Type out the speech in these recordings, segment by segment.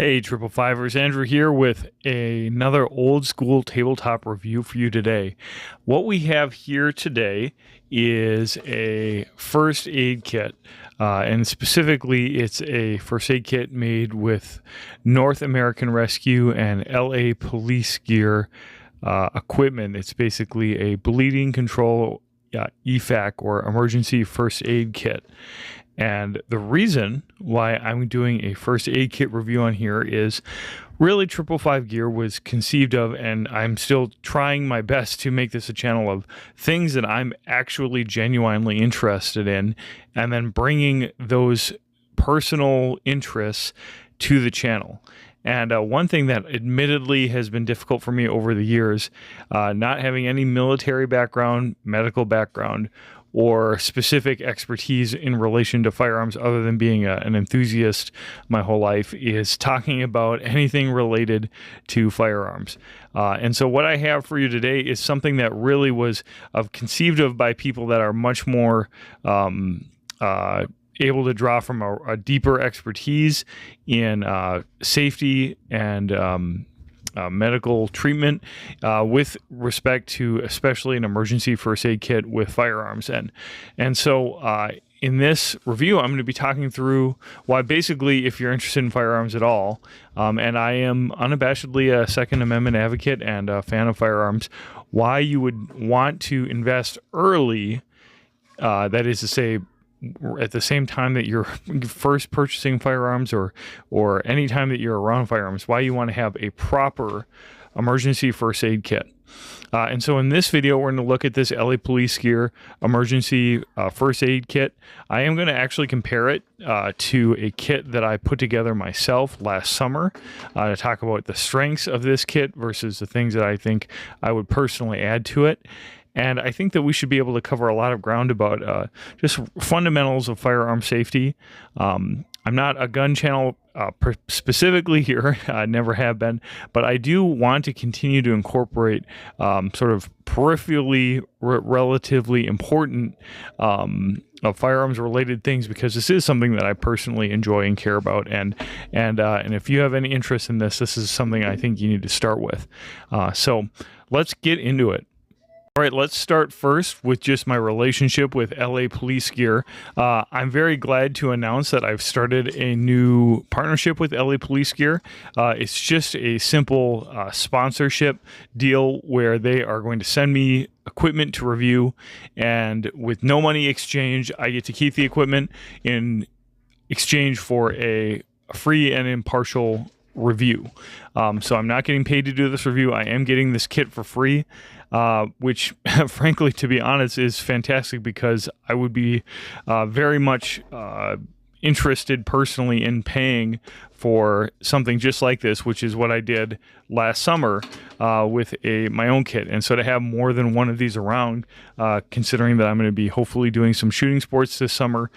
Hey, Triple Fivers, Andrew here with another old school tabletop review for you today. What we have here today is a first aid kit, and specifically it's a first aid kit made with North American Rescue and LA Police Gear equipment. It's basically a bleeding control EFAK or emergency first aid kit. And the reason why I'm doing a first aid kit review on here is really Triple Five Gear was conceived of, and I'm still trying my best to make this a channel of things that I'm actually genuinely interested in, and then bringing those personal interests to the channel. And one thing that admittedly has been difficult for me over the years, not having any military background, medical background, or specific expertise in relation to firearms other than being an enthusiast my whole life, is talking about anything related to firearms. And so what I have for you today is something that really was conceived of by people that are much more able to draw from a deeper expertise in safety and medical treatment with respect to especially an emergency first aid kit with firearms. And so in this review, I'm going to be talking through why basically if you're interested in firearms at all, and I am unabashedly a Second Amendment advocate and a fan of firearms, why you would want to invest early, that is to say, at the same time that you're first purchasing firearms or any time that you're around firearms, why you want to have a proper emergency first aid kit. And so in this video, we're going to look at this LA Police Gear emergency first aid kit. I am going to actually compare it to a kit that I put together myself last summer to talk about the strengths of this kit versus the things that I think I would personally add to it. And I think that we should be able to cover a lot of ground about just fundamentals of firearm safety. I'm not a gun channel specifically here, I never have been, but I do want to continue to incorporate sort of peripherally relatively important firearms related things, because this is something that I personally enjoy and care about. And if you have any interest in this, this is something I think you need to start with. So let's get into it. All right, let's start first with just my relationship with LA Police Gear. I'm very glad to announce that I've started a new partnership with LA Police Gear. It's just a simple sponsorship deal where they are going to send me equipment to review, and with no money exchange, I get to keep the equipment in exchange for a free and impartial review. So I'm not getting paid to do this review. I am getting this kit for free, which frankly, to be honest, is fantastic, because I would be very much interested personally in paying for something just like this, which is what I did last summer with my own kit. And so to have more than one of these around, considering that I'm going to be hopefully doing some shooting sports this summer,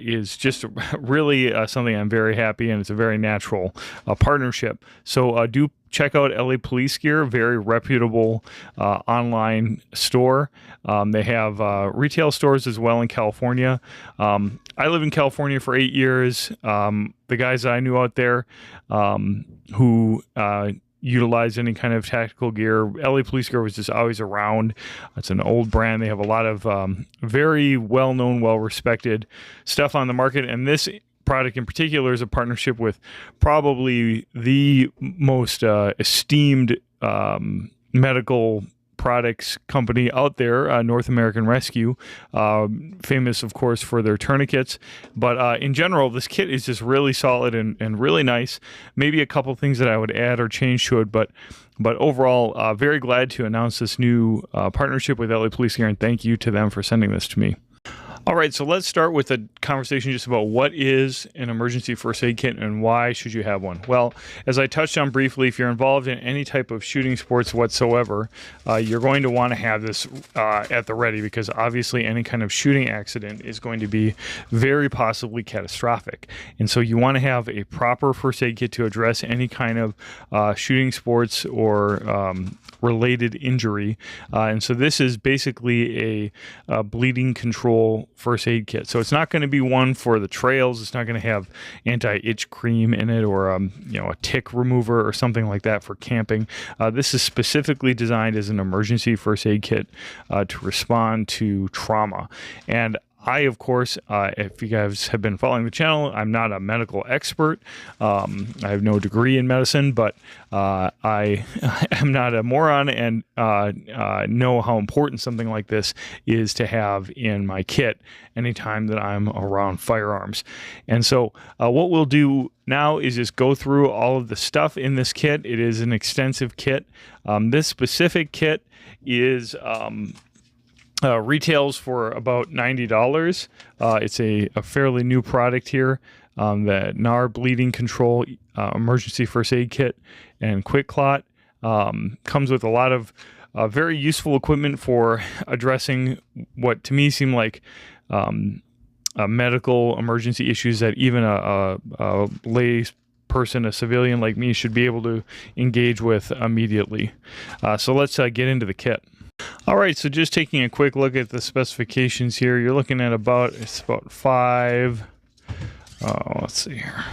is just really something I'm very happy, and it's a very natural partnership. So do check out LA Police Gear, very reputable online store. They have retail stores as well in California. I lived in California for 8 years. The guys that I knew out there who utilize any kind of tactical gear, LA Police Gear was just always around. It's an old brand. They have a lot of very well-known, well-respected stuff on the market, and this product in particular is a partnership with probably the most esteemed medical products company out there, North American Rescue, famous of course for their tourniquets, but in general this kit is just really solid and really nice. Maybe a couple things that I would add or change to it, but overall very glad to announce this new partnership with LA Police Gear, and thank you to them for sending this to me. All right, so let's start with a conversation just about what is an emergency first aid kit and why should you have one. Well, as I touched on briefly, if you're involved in any type of shooting sports whatsoever, you're going to want to have this at the ready, because obviously any kind of shooting accident is going to be very possibly catastrophic. And so you want to have a proper first aid kit to address any kind of shooting sports or related injury. And so this is basically a bleeding control first aid kit. So it's not going to be one for the trails. It's not going to have anti-itch cream in it, or a tick remover or something like that for camping. This is specifically designed as an emergency first aid kit to respond to trauma. And I, of course, if you guys have been following the channel, I'm not a medical expert. I have no degree in medicine, but I am not a moron, and know how important something like this is to have in my kit anytime that I'm around firearms. And so what we'll do now is just go through all of the stuff in this kit. It is an extensive kit. This specific kit is retails for about $90. It's a fairly new product here. The NAR bleeding control emergency first aid kit and Quickclot comes with a lot of very useful equipment for addressing what to me seem like medical emergency issues that even a lay person, a civilian like me, should be able to engage with immediately. So let's get into the kit. All right, so just taking a quick look at the specifications here, you're looking at about 5. Let's see here.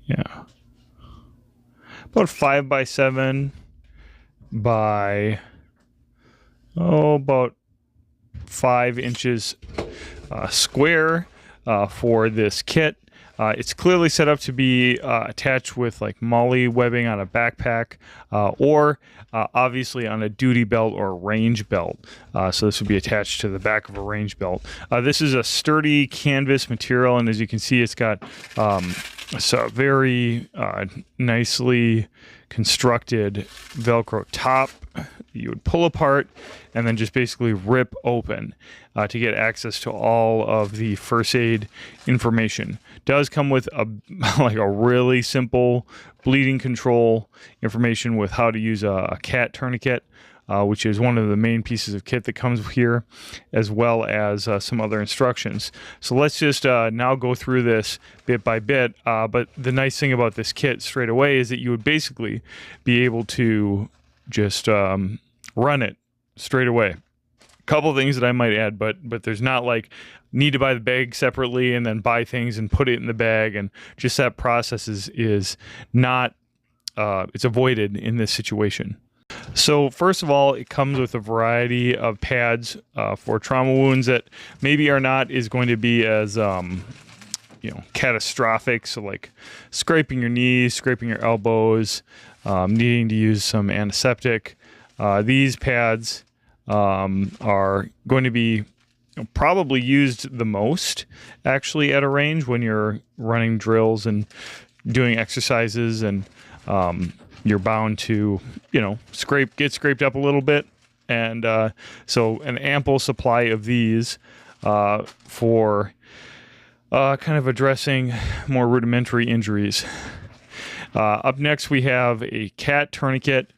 Yeah, about 5 by 7 by about 5 inches square for this kit. It's clearly set up to be attached with like MOLLE webbing on a backpack, or obviously on a duty belt or a range belt. So this would be attached to the back of a range belt. This is a sturdy canvas material, and as you can see, it's got a very nicely constructed Velcro top you would pull apart and then just basically rip open to get access to all of the first aid information. Does come with a really simple bleeding control information with how to use a cat tourniquet, which is one of the main pieces of kit that comes here, as well as some other instructions. So let's just now go through this bit by bit. But the nice thing about this kit straight away is that you would basically be able to just run it straight away. Couple things that I might add, but there's not like need to buy the bag separately and then buy things and put it in the bag, and just that process is not it's avoided in this situation. So first of all, it comes with a variety of pads for trauma wounds that maybe are not is going to be as catastrophic. So like scraping your knees, scraping your elbows, needing to use some antiseptic. These pads are going to be probably used the most actually at a range when you're running drills and doing exercises, and you're bound to get scraped up a little bit, and so an ample supply of these for kind of addressing more rudimentary injuries. Up next we have a cat tourniquet.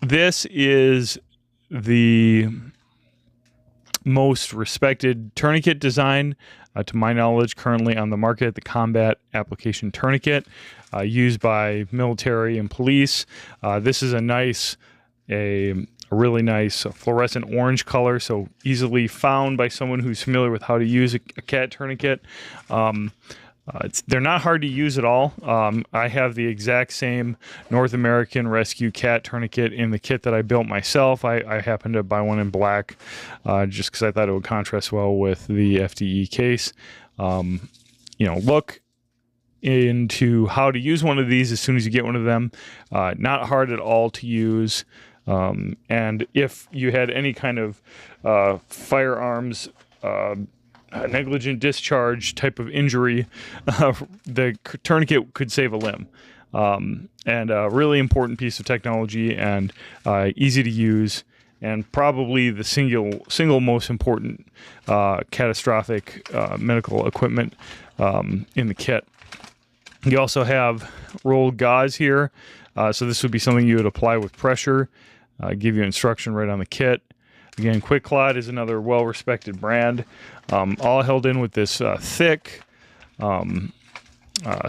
This is the most respected tourniquet design, to my knowledge, currently on the market, the combat application tourniquet, used by military and police. This is a really nice fluorescent orange color, so easily found by someone who's familiar with how to use a cat tourniquet. They're not hard to use at all. I have the exact same North American Rescue cat tourniquet in the kit that I built myself. I happened to buy one in black just because I thought it would contrast well with the FDE case. Look into how to use one of these as soon as you get one of them. Not hard at all to use. And if you had any kind of firearms negligent discharge type of injury, the tourniquet could save a limb. And a really important piece of technology, and easy to use, and probably the single most important catastrophic medical equipment in the kit. You also have rolled gauze here, so this would be something you would apply with pressure. Give you instruction right on the kit. Again, Quickclot is another well-respected brand, all held in with this thick,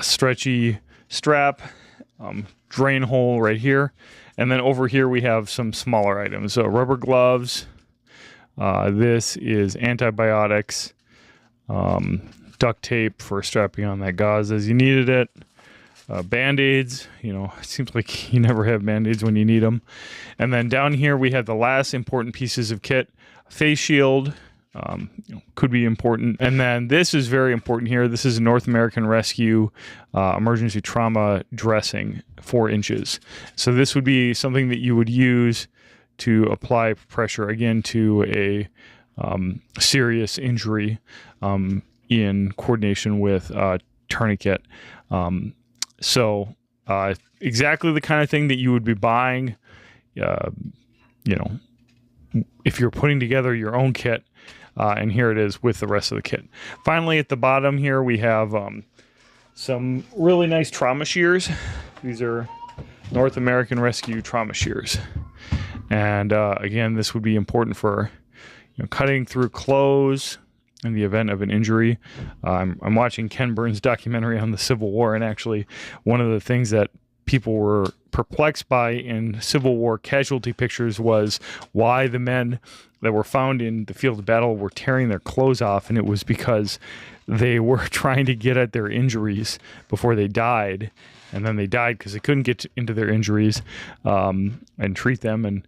stretchy strap, drain hole right here. And then over here we have some smaller items, rubber gloves, This is antibiotics, duct tape for strapping on that gauze as you needed it, Band-Aids. You know, it seems like you never have Band-Aids when you need them. And then down here we have the last important pieces of kit: face shield. Could be important. And then this is very important here. This is a North American Rescue emergency trauma dressing, 4 inches. So this would be something that you would use to apply pressure, again, to a serious injury in coordination with tourniquet. Exactly the kind of thing that you would be buying, if you're putting together your own kit. And here it is with the rest of the kit. Finally, at the bottom here, we have some really nice trauma shears. These are North American Rescue trauma shears. And again, this would be important for cutting through clothes in the event of an injury. I'm watching Ken Burns' documentary on the Civil War, and actually one of the things that people were perplexed by in Civil War casualty pictures was why the men that were found in the field of battle were tearing their clothes off, and it was because they were trying to get at their injuries before they died, and then they died because they couldn't get into their injuries and treat them. And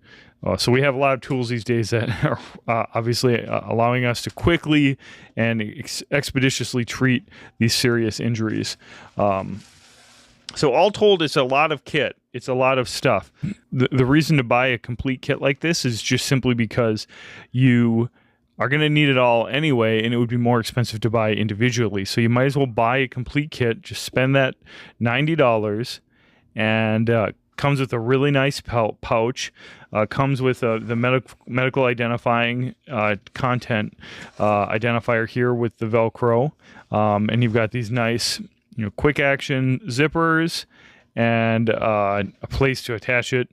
so we have a lot of tools these days that are obviously allowing us to quickly and expeditiously treat these serious injuries. So all told, it's a lot of kit. It's a lot of stuff. The reason to buy a complete kit like this is just simply because you are going to need it all anyway, and it would be more expensive to buy individually. So you might as well buy a complete kit, just spend that $90, and comes with a really nice pouch, comes with the medical identifying content identifier here with the Velcro, and you've got these nice quick action zippers and a place to attach it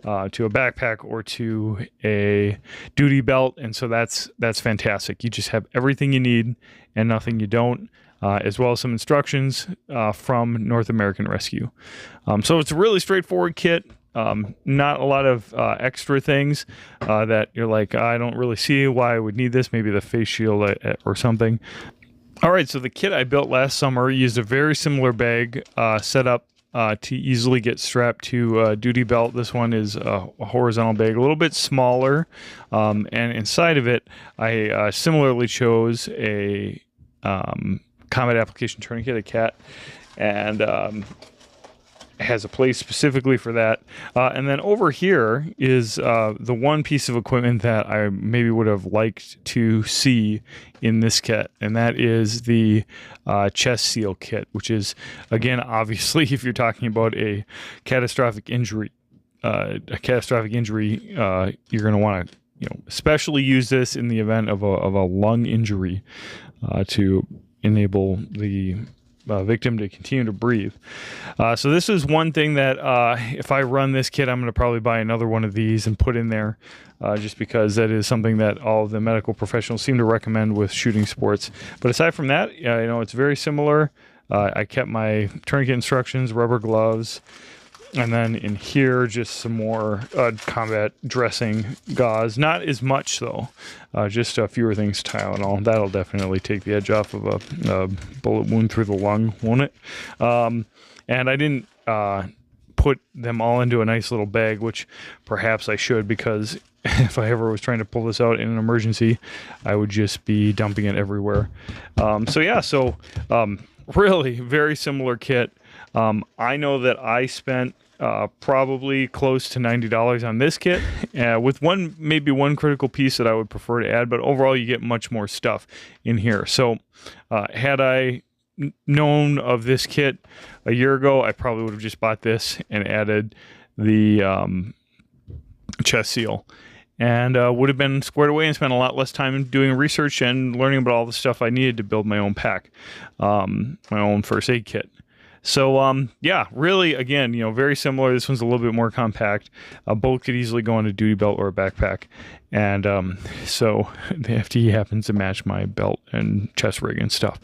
to a backpack or to a duty belt. And so that's fantastic. You just have everything you need and nothing you don't, as well as some instructions from North American Rescue. So it's a really straightforward kit. Not a lot of extra things that you're like, I don't really see why I would need this. Maybe the face shield or something. All right, so the kit I built last summer used a very similar bag set up to easily get strapped to a duty belt. This one is a horizontal bag, a little bit smaller, and inside of it, I similarly chose a combat application tourniquet, a CAT, and has a place specifically for that. And then over here is the one piece of equipment that I maybe would have liked to see in this kit, and that is the chest seal kit, which is, again, obviously, if you're talking about a catastrophic injury, you're going to want to, especially use this in the event of a lung injury to enable the victim to continue to breathe. So this is one thing that if I run this kit, I'm going to probably buy another one of these and put in there, just because that is something that all of the medical professionals seem to recommend with shooting sports. But aside from that, it's very similar. I kept my tourniquet instructions, rubber gloves, and then in here, just some more combat dressing gauze. Not as much, though. Just fewer things to tie on. All that'll definitely take the edge off of a bullet wound through the lung, won't it? And I didn't put them all into a nice little bag, which perhaps I should, because if I ever was trying to pull this out in an emergency, I would just be dumping it everywhere. So really very similar kit. I know that I spent probably close to $90 on this kit, with maybe one critical piece that I would prefer to add, but overall you get much more stuff in here. So had I known of this kit a year ago, I probably would have just bought this and added the chest seal, and would have been squared away and spent a lot less time doing research and learning about all the stuff I needed to build my own pack, my own first aid kit. So, really, again, very similar. This one's a little bit more compact. Both could easily go on a duty belt or a backpack. And so the FTE happens to match my belt and chest rig and stuff.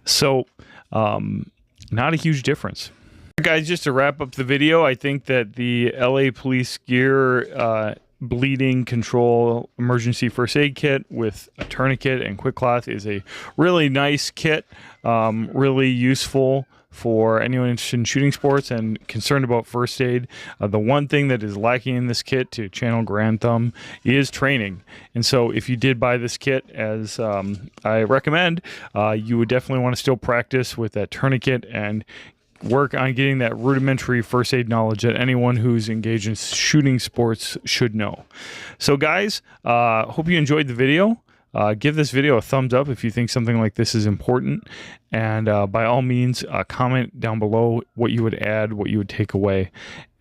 So, not a huge difference. Guys, just to wrap up the video, I think that the LA police gear bleeding control emergency first aid kit with a tourniquet and Quickclot is a really nice kit, really useful for anyone interested in shooting sports and concerned about first aid. The one thing that is lacking in this kit, to channel Grand Thumb, is training. And so if you did buy this kit, as I recommend, you would definitely want to still practice with that tourniquet and work on getting that rudimentary first aid knowledge that anyone who's engaged in shooting sports should know. So guys, hope you enjoyed the video. Give this video a thumbs up if you think something like this is important, and by all means, comment down below what you would add, what you would take away.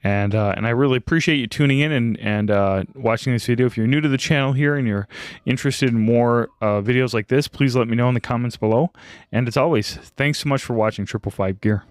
And I really appreciate you tuning in and watching this video. If you're new to the channel here and you're interested in more videos like this, please let me know in the comments below. And as always, thanks so much for watching 555 Gear.